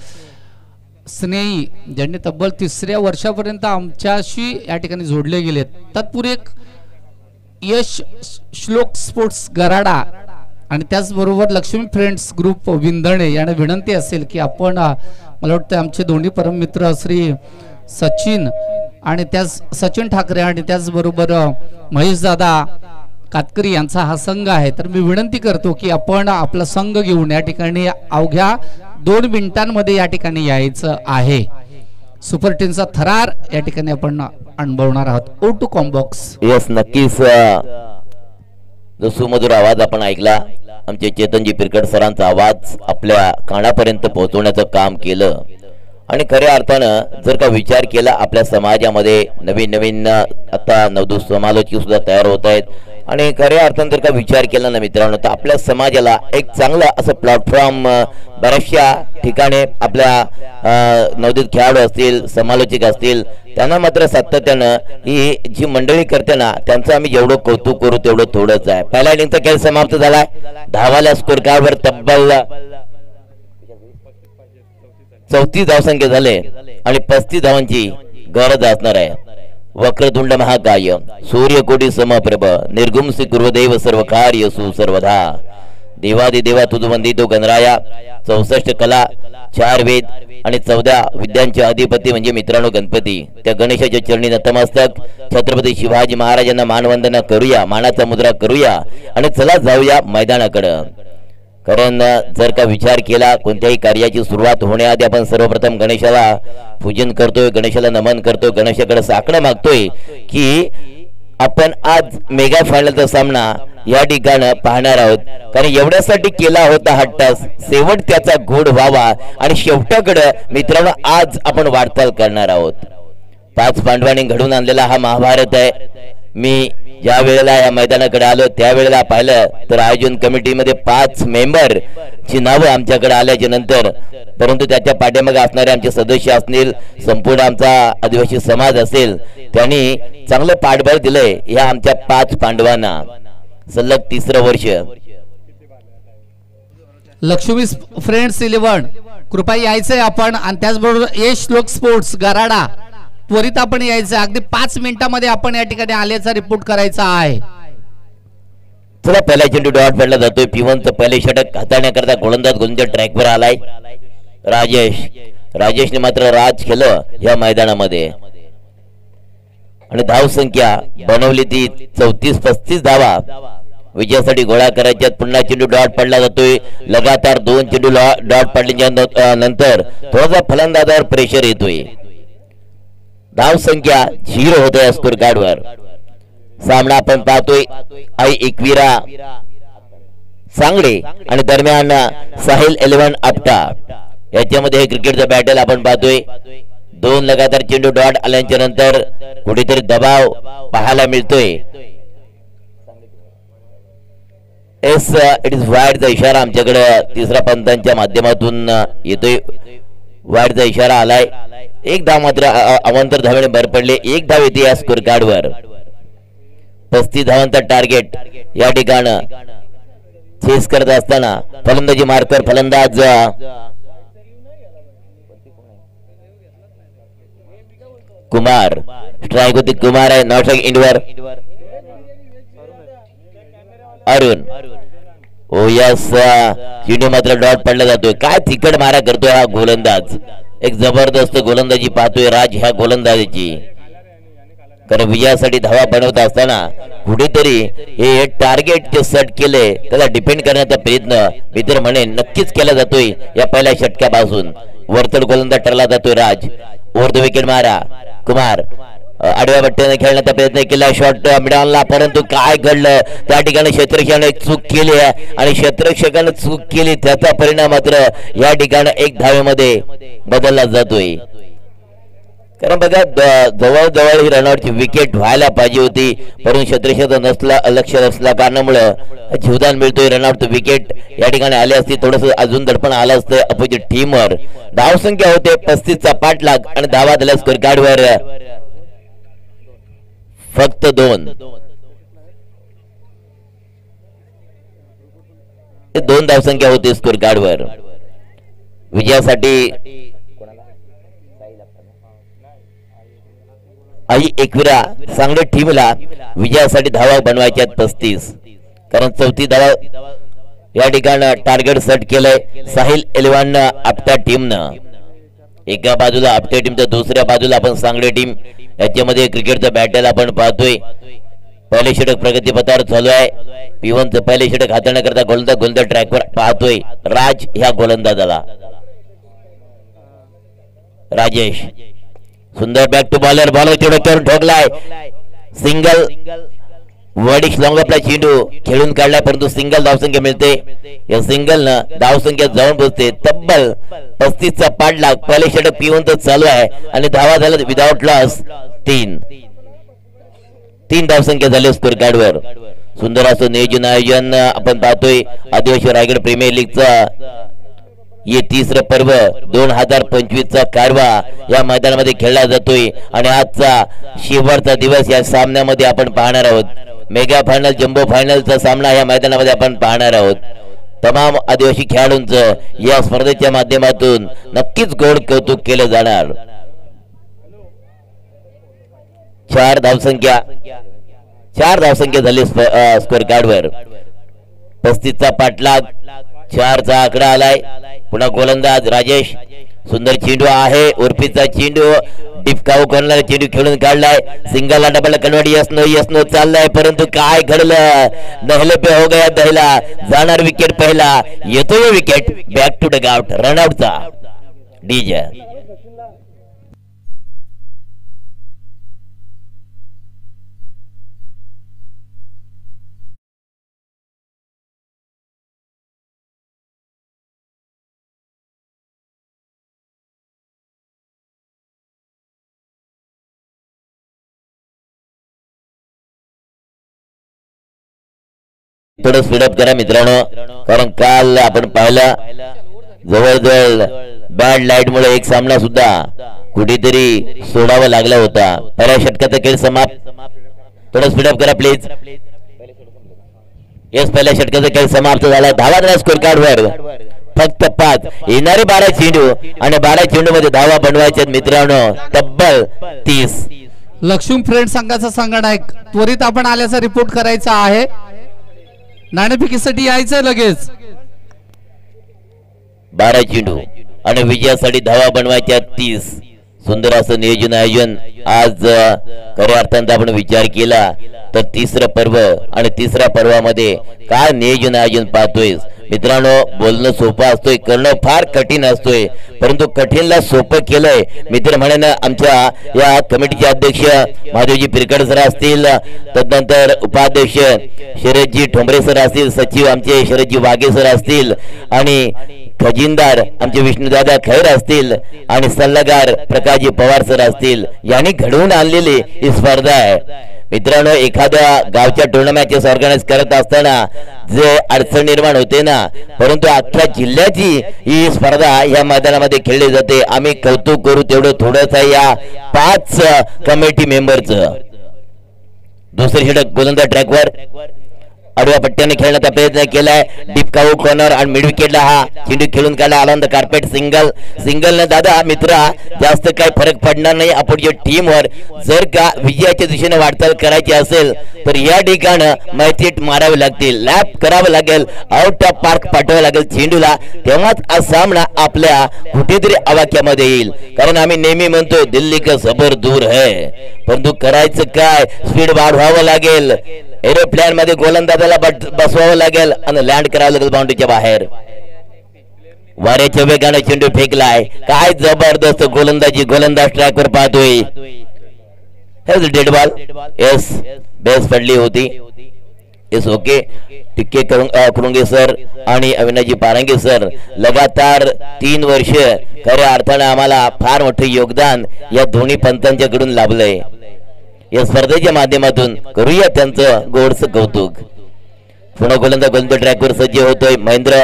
स्नेही, ज्यांनी तब्बल 3ऱ्या वर्षापर्यंत आमच्याशी या ठिकाणी जोडले गेलेत. तत्पूर्वी एक यश श्लोक स्पोर्ट्स गराडा आणि त्याचबरोबर लक्ष्मी फ्रेंड्स ग्रुप विंधणे यांना विनंती असेल की आपण, मला वाटतं आमचे दोन्ही परममित्र श्री सचिन आणि त्याच सचिन ठाकरे आणि त्याचबरोबर महेश दादा कातकरी यांचा हा संघ आहे. तर मी विनंती करतो की आपण आपला संघ घेऊन या ठिकाणी अवघ्या 2 मिनिटांमध्ये या ठिकाणी यायचं आहे. सुपर टेनचा थरार या ठिकाणी आपण अनुभवणार आहोत. O2 combox. यस, नक्कीच जो सुमधुर आवाज आपण ऐकला, आमचे चेतनजी पिरकट सरांचा आवाज आपल्या कानापर्यंत पोहोचवण्याचं काम केलं. आणि खऱ्या अर्थानं जर का विचार केला, आपल्या समाजामध्ये नवीन नवीन आता नवदूत समालोचक सुद्धा तयार होत आहेत. आणि खऱ्या अर्थानं जर का विचार केला ना मित्रांनो, तर आपल्या समाजाला एक चांगलं असं प्लॅटफॉर्म बऱ्याचशा ठिकाणी आपल्या नवदूत खेळाडू असतील, समालोचक असतील, त्यांना मात्र सातत्यानं ही जी मंडळी करते ना, त्यांचं आम्ही जेवढं कौतुक करू तेवढं थोडंच आहे. पहिला इनिंगचा खेळ समाप्त झालाय. धावाला स्कोर कार्डवर तब्बल 34 धावसंख्या झाले आणि 35 धावांची गरज असणार आहे. वक्रतुंड महाकाय सूर्यकोटी समप्रभ निर्गुंसी कुर्वदेव सर्व कार्यसु सर्वधा देवादिदेवा तुझ वंदितो गणराया. 64 कला, 4 वेद आणि 14 विद्यांचे अधिपती म्हणजे मित्रांनो गणपती. त्या गणेशाच्या चरणी नतमस्तक छत्रपती शिवाजी महाराजांना मानवंदना करूया, मानाचा मुद्रा करूया आणि चला जाऊया मैदानाकडे. कारण जर का विचार केला, कोणत्याही कार्याची सुरुवात होण्याआधी आपण सर्वप्रथम गणेशाला पूजन करतोय, गणेशाला नमन करतोय, गणेशाकडे साकडं मागतोय की आपण आज मेगा फायनलचा सामना या ठिकाणी पाहणार आहोत. कारण एवढ्यासाठी केला होता हट्ट, शेवट त्याचा गोड व्हावा आणि शेवटाकडे मित्रांनो आज आपण वाटचाल करणार आहोत. 5 पांडवांनी घडून आणलेला हा महाभारत आहे. मी ज्या वेळेला या मैदानाकडे आलो त्यावेळेला पाहिलं तर आयोजन कमिटीमध्ये 5 मेंबर ची नावं आमच्याकडे आल्याच्या नंतर, परंतु त्याच्या पाठीमागे असणारे आमचे सदस्य असतील, संपूर्ण आमचा आदिवासी समाज असेल, त्यांनी चांगलं पाठबळ दिलंय या आमच्या 5 पांडवांना. सलग 3रं वर्ष. लक्ष्मी फ्रेंड्स 11 कृपया यायचंय आपण. आणि त्याचबरोबर यश श्लोक स्पोर्ट्स गराडा त्वरित आपण यायचं. अगदी 5 मिनिटांमध्ये आपण या ठिकाणी आल्याचा रिपोर्ट करायचा आहे. चला, पहिला चेंडू डॉट पडला जातोय. P1चं पहिले षटक हाताळण्याकरता गोलंदाज गोलंदाज ट्रॅकवर आलाय. राजेशने मात्र राज केलं या मैदानामध्ये आणि धाव संख्या बनवली ती 34-35 धावा विजयासाठी गोळा करायच्यात. पुन्हा चेंडू डॉट पडला जातोय. लगातार 2 चेंडू डॉट पडल्याच्या नंतर थोडासा फलंदाजावर प्रेशर येतोय. धाव संख्या 0 होत आहे स्कोर कार्डवर. सामना आपण पाहतोय आई एकविरा सांगडे आणि दरम्यान साहिल 11 आपटा याच्यामध्ये हे क्रिकेटचा बॅटल आपण पाहतोय. 2 लगातार चेंडू डॉट आल्याच्या नंतर कुठेतरी दबाव पाहायला मिळतोय. एस इट इज वाईडचा इशारा आमच्याकडे तिसऱ्या पंतांच्या माध्यमातून येतोय. वाईडचा इशारा आलाय. एक धाव मात्र अवांतर धावेने भर पडले. एक धाव येते या स्कोर कार्डवर. 35 धावांचा टार्गेट या ठिकाणी चेस करत असताना फलंदाजी मार्कर फलंदाज कुमार. स्ट्राईक होती कुमार आहे. नॉट स्ट्राईक इंडवर अरुण. ओ यस चेंडू मात्र डॉट पडला जातोय. काय तिकड मारा करतोय हा गोलंदाज. एक जबरदस्त गोलंदाजी पाहतोय राज ह्या गोलंदाजीची. कारण विजयासाठी धावा बनवत असताना कुठेतरी हे टार्गेट जे सेट केले त्याला डिपेंड करण्याचा प्रयत्न मित्र म्हणे नक्कीच केला जातोय. या पहिल्या षटकापासून वरचढ गोलंदाज ठरला जातोय राज. ओव्हर द विकेट मारा कुमार. आडव्या बट्ट्याने खेळण्याचा प्रयत्न केला. शॉट मिळाला परंतु काय घडलं त्या ठिकाणी क्षेत्ररक्षकाने चूक केली आणि क्षेत्ररक्षकाने चूक केली त्याचा परिणाम मात्र या ठिकाणी एक धावेमध्ये बदलला जातोय. कारण बघा जवळजवळ ही रनआउटची विकेट व्हायला पाहिजे होती परंतु क्षेत्ररक्षक नसला लक्ष नसल्या कारणामुळे जीवदान मिळतोय. रनआउट विकेट या ठिकाणी आली असती थोडस अजून दडपण आलं असतं अपोजिट टीमवर. धाव संख्या होते 35चा पाठलाग आणि धावा झाल्या स्कोर कार्डवर फक्त 2. 2 धावसंख्या होती स्कोर कार्डवर. विजयासाठी आई एकविरा सांगली टीमला विजयासाठी धावा बनवायच्या 35. कारण 34 धावा या ठिकाणी टार्गेट सेट केलंय साहिल 11 आपट्या टीमनं. एका बाजूला आपट्या टीमच्या दुसऱ्या बाजूला आपण सांगली टीम याच्यामध्ये क्रिकेटचा बॅटल आपण पाहतोय. पहिले षटक प्रगतीपथावर चालू आहे. P1चं पहिले षटक हाताळण्याकरता गोलंदाज ट्रॅकवर पाहतोय राज ह्या गोलंदाजाला. राजेश सुंदर बॅक टू बॉलर. बॉलर डोक्यावर ठोकलाय. सिंगल वडिश लॉंगअपला चेंडू खेळून काढलाय परंतु सिंगल धावसंख्या मिळते. या सिंगल न धावसंख्या जाऊन बसते तब्बल 35चा पाठलाग. पहिले षटक P1चं चालू आहे आणि धावा झाला विदाउट लॉस 3 धावसंख्या झाली स्कोर कार्डवर. सुंदर असं नियोजन आयोजन आपण पाहतोय. आदिवासी रायगड प्रीमियर लीगचा ये तिसरं पर्व 2025चा कारवा या मैदानामध्ये खेळला जातोय आणि आजचा शेवटचा दिवस या सामन्यामध्ये आपण पाहणार आहोत. मेगा फायनल जम्बो फायनलचा सामना या मैदानामध्ये आपण पाहणार आहोत. तमाम आदिवासी खेळाडूंचं या स्पर्धेच्या माध्यमातून नक्कीच गोड कौतुक केलं जाणार. 4 धावसंख्या झाली स्कोर कार्डवर. 35चा पाठलाग 4चा आकडा आलाय. पुन्हा गोलंदाज राजेश. सुंदर चेंडू आहे. उर्फीचा चेंडू डिपकाऊ करणारा चेंडू खेळून काढलाय. सिंगलला डबल कन्वर्ट यस नो चाललाय परंतु काय घडलं. दहले पे हो गया दहला. जाणार विकेट पहिला. येतोय विकेट बॅक टू डगआउट रनआउटचा डीजे. थोडं स्पीडअप करा मित्रांनो कारण काल आपण पाहिलं जवळजवळ बॅड लाईट मुळे एक सामना सुद्धा कुठेतरी सोडावा लागला होता. पहिल्या षटकाचा खेळ समाप्त. थोडं स्पीडअप करा प्लीज. येस पहिल्या षटकाचा खेळ समाप्त झाला. धावा झाला स्कोर कार्डवर फक्त 5. येणारे 12 चेंडू आणि 12 चेंडू मध्ये धावा बनवायच्या मित्रांनो तब्बल 30. लक्ष्मी फ्रेंड संघाचा संघनायक त्वरित आपण आल्याचा रिपोर्ट करायचा आहे. नाणेफेकीसाठी यायचं लगेच. 12 चेंडू आणि विजयासाठी धावा बनवायच्या 30. सुंदर असं नियोजन आयोजन आज खऱ्या अर्थाने आपण विचार केला तर तिसरं पर्व आणि तिसऱ्या पर्वामध्ये काय नियोजन आयोजन पाहतोय मित्रांनो. बोलणं सोपं असतोय करणं फार कठीण असतोय परंतु कठीणला सोपं केलंय मित्र म्हणेन आमच्या या कमिटीचे अध्यक्ष महादेवजी पिरकड सर असतील. तदनंतर उपाध्यक्ष शरदजी ठोंबरे सर असतील. सचिव आमचे शरदजी वाघे सर असतील आणि खजिनदार आमचे विष्णुदादा खैर असतील आणि सल्लागार प्रकाशजी पवार सर असतील. यांनी घडवून आणलेली ही स्पर्धा आहे मित्रांनो, एखाद्या गावच्या टुर्नामेंट ऑर्गनाइज करत असताना जे अडचण निर्माण होते ना, परंतु अख्ख्या जिल्ह्याची ही स्पर्धा या मैदानामध्ये खेळली जाते. आम्ही कौतुक करू तेवढं थोडंच आहे या 5 कमिटी मेंबरचं. दुसरी षटक गोलंदाज ट्रॅकवर आडव्या पट्ट्याने खेळण्याचा प्रयत्न केलाय. डीप काऊ कॉर्नर आणि मिड विकेटला हा चेंडू खेळून काढला. आला कार्पेट सिंगल न दादा मित्रा जास्त काही फरक पडणार नाही आपल्या टीमवर. जर का विजयाच्या दिशेने वाटचाल करायची असेल तर या ठिकाणी मैत्रीत मारावे लागतील, लॅप करावं लागेल, आउट ऑफ पार्क पाठवावं लागेल चेंडूला. तेव्हाच हा सामना आपल्या कुठेतरी आवाक्यामध्ये येईल. कारण आम्ही नेहमी म्हणतो दिल्ली का सबर दूर है, परंतु करायचं काय, स्पीड वाढवावं लागेल. एरोप्लेन मध्ये गोलंदाजाला बसवावं लागेल आणि लँड करावं लागेल बाउंड्रीच्या बाहेर. वाऱ्याच्या वेगाने चेंडू फेकलाय. काय जबरदस्त गोलंदाजी, गोलंदाज ट्रॅकवर पाहतोय. Dead ball. येस, बेस पडली होती. Yes, okay. टिक्के कुरुंगे सर आणि अविनाशजी पारंगे सर लगातार 3 वर्ष खऱ्या अर्थाने आम्हाला फार मोठे योगदान या दोन्ही पंतांच्याकडून लाभलंय. या स्पर्धेच्या माध्यमातून करूया त्यांचं गोडसं कौतुक. पुन्हा गोलंदाज ट्रॅकवर सज्ज होतोय महेंद्र.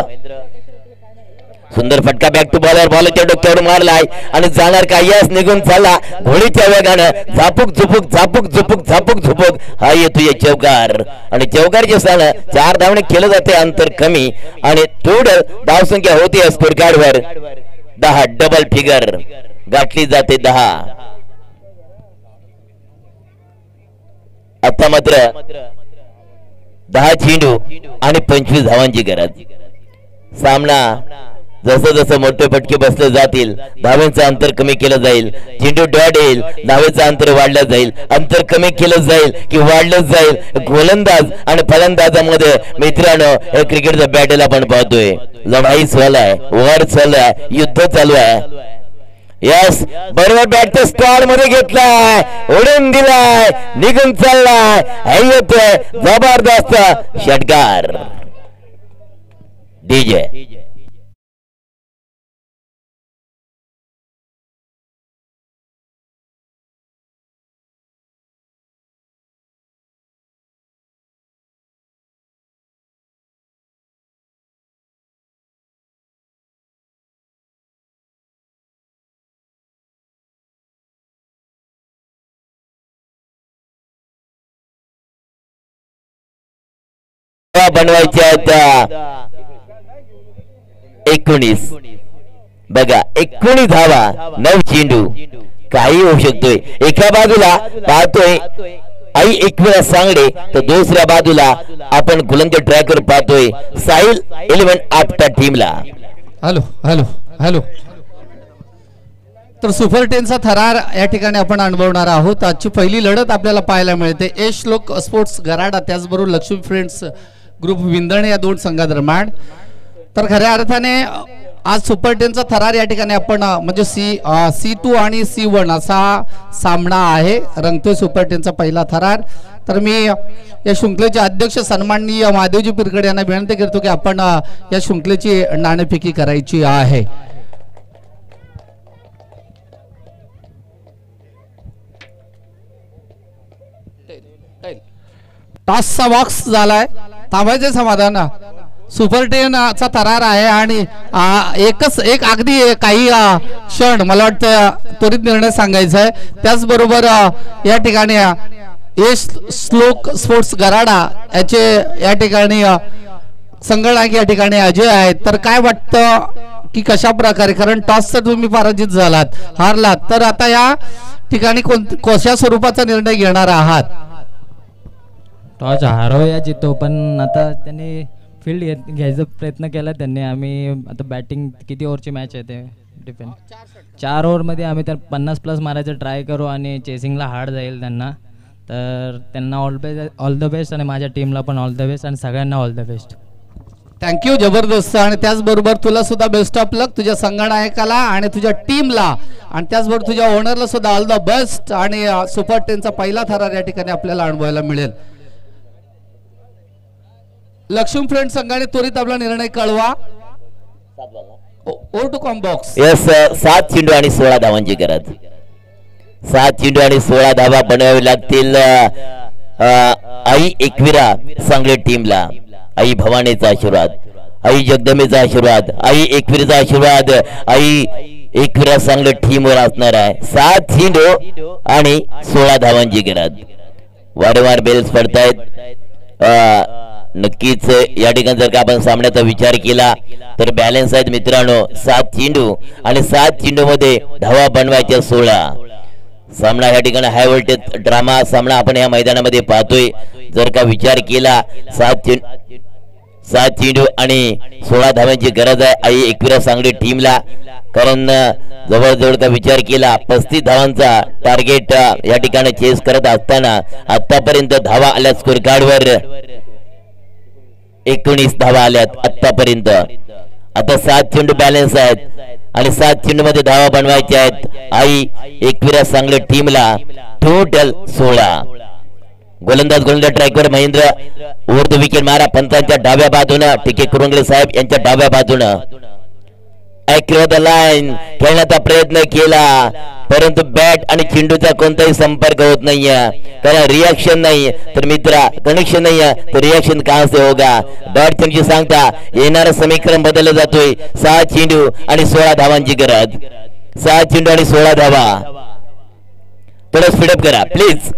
सुंदर फटका बॅक टू बॉलर. बॉलच्या डोक्यावर मारलाय आणि जाणार का? यस, निघून चालला घोडीच्या वेगानं. झापूक झुपूक झापूक झुपूक झापूक झुपूक हा येतोय चौकार. आणि चौकारचे स्थान 4 धावणे केलं जाते. अंतर कमी आणि टोटल धावसंख्या होती स्कोर कार्डवर 10. डबल फिगर गाठली जाते 10. आता मात्र 10 चेंडू आणि 25 धावांची गरज. सामना जसं जसं मोठे फटके बसले जातील धावांचं अंतर कमी केलं जाईल. चेंडू डॉट येईल, धावेचं अंतर वाढलं जाईल. अंतर कमी केलं जाईल की वाढलं जाईल. गोलंदाज आणि फलंदाजामध्ये मित्रांनो हे क्रिकेटचा बॅटल आपण पाहतोय. लढाई चालू आहे, वर चालू आहे, युद्ध चालू आहे. यस, बरोबर बॅट स्क्वॉड मध्ये घेतलाय, उडून दिलाय, निघून चाललाय. येतोय जबरदस्त षटकार. डीजे बनवायच्या आता 19. बघा 19 धावा 9 चेंडू. काही होऊ शकतोय. एका बाजूला पाहतोय आई एकवेळा सांगडे, तर दुसऱ्या बाजूला आपण गोलंदाज ट्रॅकवर पाहतोय साहिल 11 आपल्या टीमला. Hello hello hello. तर सुपर 10चा थरार या ठिकाणी आपण अनुभवणार आहोत. आजची पहिली लढत आपल्याला पाहायला मिळते यश लोक स्पोर्ट्स गराडा त्याचबरोबर लक्ष्मी फ्रेंड्स ग्रुप विंदणे या 2 संघादरम्यान. तर खऱ्या अर्थाने आज सुपर 10चा थरार या ठिकाणी आपण म्हणजे C2 आणि C1 असा सामना आहे. रंगतोय सुपर 10चा पहिला थरार. तर मी या शृंखलेचे अध्यक्ष सन्माननीय महादेवजी पिरकडे यांना विनंती करतो की आपण या शृंखलेची नाणेफेकी करायची आहे. टॉसचा बॉक्स झालाय. थांबायचे समाधान. सुपर 10चा थरार आहे आणि एक अगदी काही क्षण मला वाटतं त्वरित निर्णय सांगायचा आहे. त्याचबरोबर या ठिकाणी यश श्लोक स्पोर्ट्स गराडा याचे या ठिकाणी संगणक या ठिकाणी अजय आहेत. तर काय वाटतं की कशा प्रकारे, कारण टॉस तर तुम्ही पराजित झालात, हारलात, तर आता या ठिकाणी कशा स्वरूपाचा निर्णय घेणार आहात? टॉस हारो या जितो, पण आता त्यांनी फील्ड घ्यायचा प्रयत्न केला त्यांनी. आम्ही आता बॅटिंग किती ओव्हरची मॅच आहे ते डिपेंड. 4 ओव्हरमध्ये आम्ही तर 50+ मारायचं ट्राय करू आणि चेसिंगला हार्ड जाईल त्यांना. तर त्यांना ऑल द बेस्ट आणि माझ्या टीमला पण ऑल द बेस्ट आणि सगळ्यांना ऑल द बेस्ट. थँक्यू, जबरदस्त. आणि त्याचबरोबर तुला सुद्धा बेस्ट ऑफ लक, तुझ्या संगणकाला आणि तुझ्या टीमला, आणि त्याचबरोबर तुझ्या ओनरला सुद्धा ऑल द बेस्ट. आणि सुपर 10चा पहिला थरार या ठिकाणी आपल्याला अनुभवायला मिळेल. लक्ष्मी फ्रेंड्स संघाने त्वरित आपला निर्णय कळवा. ओ टू कॉम बॉक्स. यस, 7 चेंडू आणि 16 धावांची गरज. 7 चेंडू आणि 16 धावा बनवावी लागतील आई एकविरा सांगली टीमला आई भवानीचा आशीर्वाद, आई जगदंबेचा आशीर्वाद, आई एकविराचा आशीर्वाद आई एकविरा सांगली टीमवर असणार आहे. 7 चेंडू आणि 16 धावांची गरज. वारंवार बेल्स पडतायत. नक्कीच या ठिकाणी जर का आपण सामन्याचा विचार केला तर बॅलन्स आहेत मित्रांनो. 7 चेंडू आणि 7 चेंडू मध्ये धावा बनवायच्या 16. सामना या ठिकाणी हाय व्होल्टेज ड्रामा सामना आपण या मैदानामध्ये पाहतोय. जर का विचार केला 7 चेंडू आणि 16 धावांची गरज आहे आई एकविरा सांगली टीमला. कारण जवळजवळ का विचार केला 35 धावांचा टार्गेट या ठिकाणी चेस करत असताना आतापर्यंत धावा आल्या स्कोर कार्डवर 19 धावा आल्यात आतापर्यंत. आता 7 चेंडू बॅलन्स आहेत आणि 7 चेंडू मध्ये धावा बनवायच्या आहेत आई एकविरा सांगली टीमला. टोटल 16. गोलंदाज ट्रॅकवर महेंद्र ओव्हर द विकेट मारा पंतांच्या डाव्या बाजूनं टिके कुरुंगले साहेब यांच्या डाव्या बाजूनं अक्रॉस द लाईन खेळण्याचा प्रयत्न केला परंतु बॅट आणि चेंडूचा कोणताही संपर्क होत नाहीये. कारण रिॲक्शन नाही तर मित्रा कनेक्शन नाही तर रिॲक्शन कहां से होगा. बॅट्समॅनची सांगता येणारं समीकरण बदललं जातोय. 6 चेंडू आणि 16 धावांची गरज. 6 चेंडू आणि 16 धावा. थोडं स्पीडअप करा प्लीज.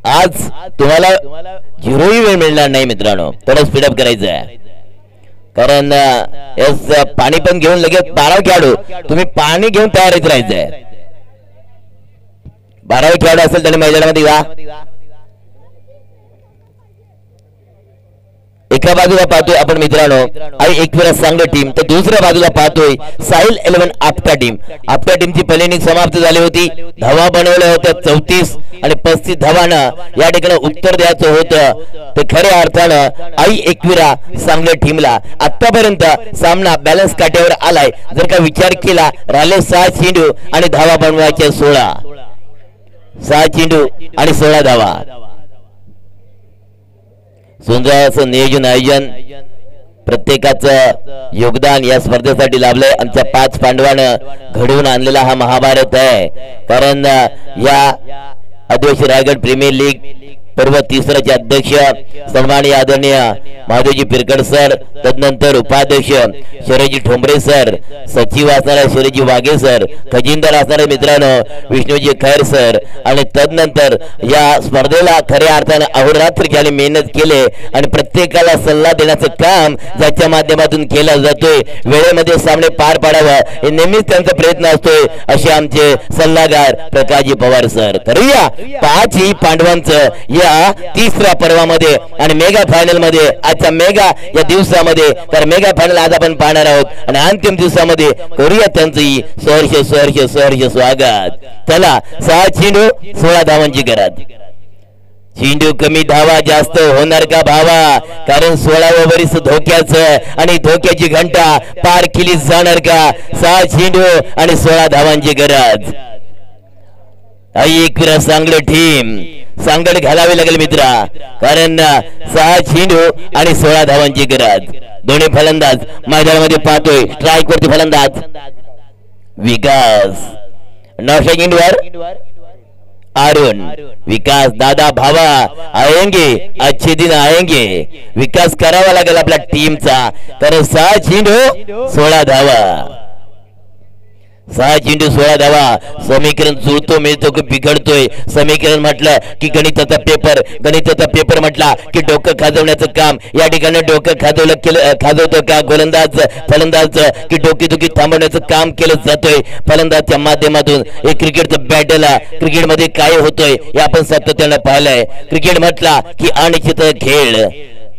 आज तुम्हाला 0ही वेळ मिळणार नाही मित्रांनो. थोडं स्पीडअप करायचं आहे. कारण पाणी पण घेऊन लगेच 12 खेळाडू तुम्ही पाणी घेऊन तयारीत राहायचंय. 12 खेळाडू असेल त्याने मैदानामध्ये या. एका बाजूला पाहतोय आपण मित्रांनो आई एकविरा सांगली टीम तर दुसऱ्या बाजूला पाहतोय साहिल 11 आपटा टीम. आपटा टीमची पहिली इनिंग समाप्त झाली होती. धावा बनवल्या होत्या 34 आणि 35 धावांना या ठिकाणी उत्तर द्यायचं होतं. ते खऱ्या अर्थानं आई एकविरा सांगली टीमला आतापर्यंत सामना बॅलन्स काट्यावर आलाय. जर का विचार केला राहिले 6 चेंडू आणि धावा बनवायचे 16. 6 चेंडू आणि 16 धावा. सुंदर असं नियोजन आयोजन प्रत्येकाचं योगदान या स्पर्धेसाठी लाभलंय. आमच्या 5 पांडवानं घडवून आणलेला हा महाभारत आहे. कारण या आदिवासी रायगड प्रीमियर लीग पर्व 3चे अध्यक्ष सन्माननीय आदरणीय महादेवजी पिरकड सर, तदनंतर उपाध्यक्ष शरदजी ठोंबरे सर, सचिव असणारे शरदजी वाघे सर, खजिनदार असणारे मित्रांनो विष्णूजी खैर सर आणि तदनंतर या स्पर्धेला खऱ्या अर्थाने अहोरात्र खाली मेहनत केले आणि प्रत्येकाला सल्ला देण्याचं काम ज्याच्या माध्यमातून केलं जातोय. वेळेमध्ये सामने पार पाडावं हे नेहमीच त्यांचा प्रयत्न असतोय असे आमचे सल्लागार प्रकाशजी पवार सर. करूया 5 पांडवांचं या 3ऱ्या पर्वामध्ये आणि मेगा फायनल मध्ये आजच्या मेगा या दिवसामध्ये. तर मेगा फायनल आज आपण पाहणार आहोत आणि अंतिम दिवसामध्ये करूया त्यांचंही सहर्ष स्वागत. चला 6 चेंडू 16 धावांची गरज. चेंडू कमी धावा जास्त होणार का भावा. कारण 16व्या वरीस धोक्याचं आणि धोक्याची घंटा पार केली जाणार का. 6 चेंडू आणि 16 धावांची गरज. आई एकविरा सांगली टीम सांगड घालावी लागेल मित्रा. कारण 6 चेंडू आणि 16 धावांची गरज. दोन्ही फलंदाज मैदानामध्ये पाहतोय. स्ट्राईक वरती फलंदाज विकास, नॉट अरुण. विकास दादा भावा आएंगे, अच्छे दिन आएंगे. विकास करावा लागेल आपल्या टीमचा. कारण 6 चेंडू 16 धावा. 6 चेंडू 16 धावा. समीकरण जुळतो मिळतो की बिघडतोय. समीकरण म्हटलं की गणिताचा पेपर म्हटला की डोकं खाजवण्याचं काम या ठिकाणी डोकं खाजवतो का गोलंदाज फलंदाज की डोकेदुखी थांबवण्याचं काम केलं जातोय फलंदाजच्या माध्यमातून. हे क्रिकेटचं बॅटल क्रिकेटमध्ये काय होतोय हे आपण सातत्याने पाहिलंय. क्रिकेट म्हटला की अनिश्चित खेळ.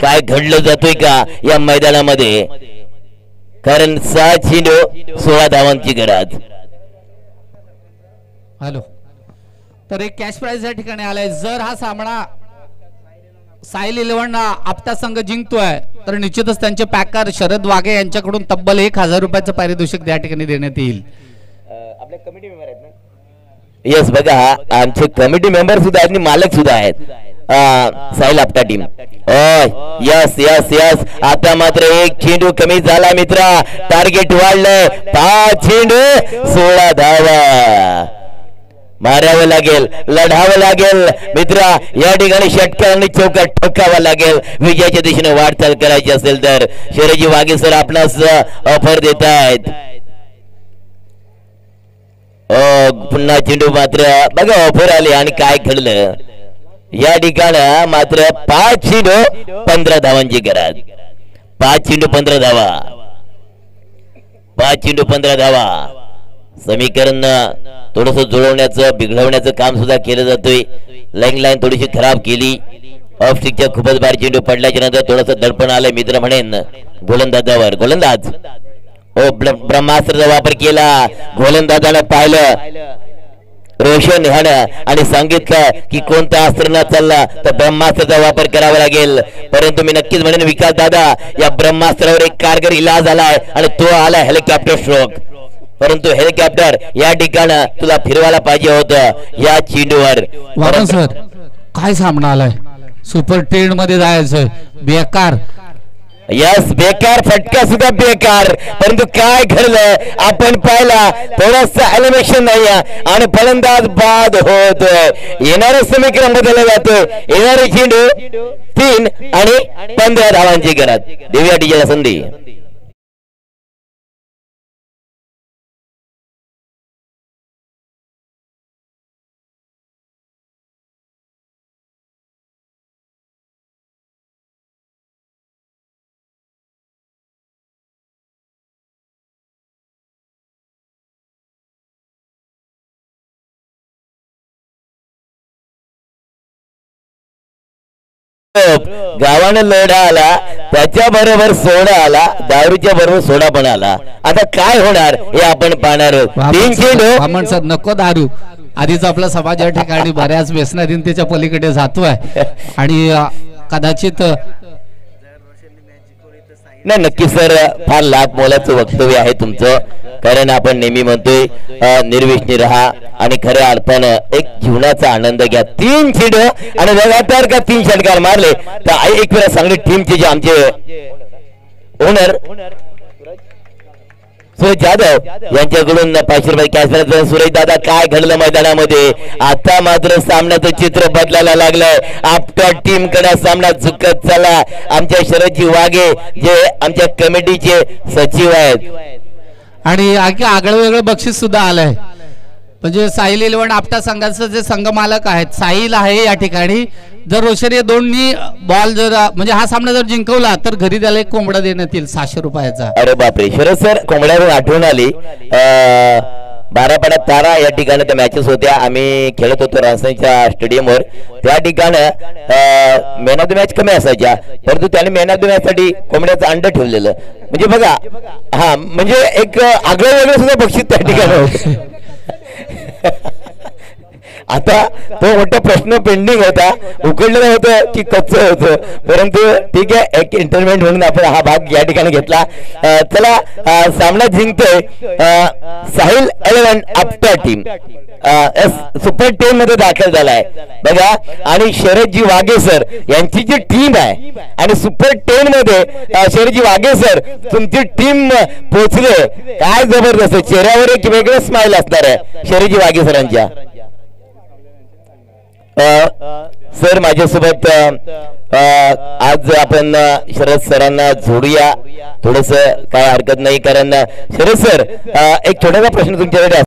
काय घडलं जातोय का या मैदानामध्ये. कारण 6 चेंडू 16 धावांची गरज. हॅलो. तर एक कॅश प्राइज या ठिकाणी आलाय. जर हा सामना साहिल 11 आपटा संघ जिंकतोय तर निश्चितच त्यांचे पॅकर शरद वाघे यांच्याकडून तब्बल 1000 रुपयाचं पारितोषिक या ठिकाणी देण्यात येईल. आपले कमिटी मेंबर आहेत ना. येस बघा आमचे कमिटी मेंबर सुद्धा आहेत आणि मालक सुद्धा आहेत. साहिल आपटा टीम. यस आता मात्र 1 चेंडू कमी झाला मित्रा. टार्गेट वाढलंय. 5 चेंडू 16 धावा. मारावं लागेल, लढावं लागेल मित्रा. या ठिकाणी षटकांनी चौकार ठोकावा लागेल विजयाच्या दिशेने वाटचाल करायची असेल तर. शैलेजी वाघे सर आपणास ऑफर देत आहेत. पुन्हा चेंडू मात्र बघा ऑफर आली आणि काय घडलं या ठिकाणी. मात्र 5 चेंडू 15 धावांची गरज. 5 चेंडू 15 धावा. 5 चेंडू 15 धावा. समीकरण थोडस जुळवण्याचं बिघडवण्याचं काम सुद्धा केलं जातोय. लाईन थोडीशी खराब केली. ऑफ स्टिकच्या खूपच बाहेर चेंडू पडल्याच्या नंतर थोडस दडपण आलंय मित्र म्हणेन गोलंदाजावर. गोलंदाज ब्रह्मास्त्राचा वापर केला. गोलंदाजानं पाहिलं रोशन ह्यानं आणि सांगितलं की कोणता अस्त्र न चालला तर ब्रह्मास्त्राचा वापर करावा लागेल. परंतु मी नक्कीच म्हणेन विकास दादा या ब्रह्मास्त्रावर एक कारगर इलाज आलाय आणि तो आला हेलिकॉप्टर स्ट्रोक. परंतु हेलिकॉप्टर या ठिकाणी तुला फिरवायला पाहिजे होतं या चेंडूवर. सर काय सामना आलाय. सुपर 10 मध्ये जायचं बेकार. यस बेकार. फटका सुद्धा बेकार. परंतु काय घडलं आपण पाहिला थोडस एलिमिनेशन नाही आणि फलंदाज बाद होतोय. येणारं समीकरण बदललं जातोय. येणारे चेंडू 3 आणि 15 धावांची गरज. देऊया टीचरला संधी. गावानं लोढा आला त्याच्याबरोबर सोडा आला. दारूच्या बरोबर सोडा पण आला. आता काय होणार हे आपण पाहणार आहोत. 3 चेंडू सर नको दारू. आधीच आपला समाज या ठिकाणी बऱ्याच व्यसनाधीनतेच्या पलीकडे जातोय आणि कदाचित नाही नक्की सर फार लाभ मोलाचं वक्तव्य आहे तुमचं. कारण आपण नेहमी म्हणतोय निर्व्यसनी राहा आणि खऱ्या अर्थानं एक जीवनाचा आनंद घ्या. 3 चेंडू आणि लगातार का 3 षटकार मारले तर एक वेळा सांगली टीमचे जे आमचे ओनर सुरेश जाधव यांच्याकडून 500 रुपये कॅश. सुरेश दादा काय घडलं मैदानामध्ये. आता मात्र सामन्याचं चित्र बदलायला लागलंय. आपल्या टीम कडे सामना झुकत चालला. आमच्या शरदजी वाघे जे आमच्या कमिटीचे सचिव आहेत आणि आगळं वेगळं बक्षीस सुद्धा आलंय. म्हणजे साहिल 11 आपटा संघाचं जे संघ मालक आहेत साहिल आहे या ठिकाणी. जर रोशन या दोन्ही बॉल जर म्हणजे हा सामना जर जिंकवला तर घरी त्याला एक कोंबडा देण्यात येईल 600 रुपयाचा. अरे बापरे. शरद सर कोंबड्यावरून आठवण आली. 12 तारा या ठिकाणी त्या मॅचेस होत्या. आम्ही खेळत होतो राजस्थानच्या स्टेडियमवर. त्या ठिकाणी मॅन ऑफ द मॅच कमी असायच्या परंतु त्याने मॅन ऑफ द मॅच साठी कोंबड्याचं अंड ठेवलेलं. म्हणजे बघा हा म्हणजे एक आगळं वेगळं सुद्धा बक्षीस त्या ठिकाणी होतं. आता तो मोठा प्रश्न पेंडिंग होता. उकडलेलं होतं की कच्चं होतं. परंतु ठीक आहे एक एंटरटेनमेंट म्हणून आपण हा भाग या ठिकाणी घेतला. चला सामना जिंकतोय साहिल 11 आपटा टीम सुपर 10 मध्ये दाखल झालाय बघा. आणि शरदजी वाघे सर यांची जी टीम आहे आणि सुपर 10 मध्ये शरदजी वाघे सर तुमची टीम पोहोचले. काय जबरदस्त. चेहऱ्यावर एक वेगळं स्माइल असणार आहे शरदजी वाघे सरांच्या. सर माझ्यासोबत आज आपण शरद सरांना जोडूया थोडस. काय हरकत नाही कारण शरद सर एक छोटासा प्रश्न तुमच्याकडे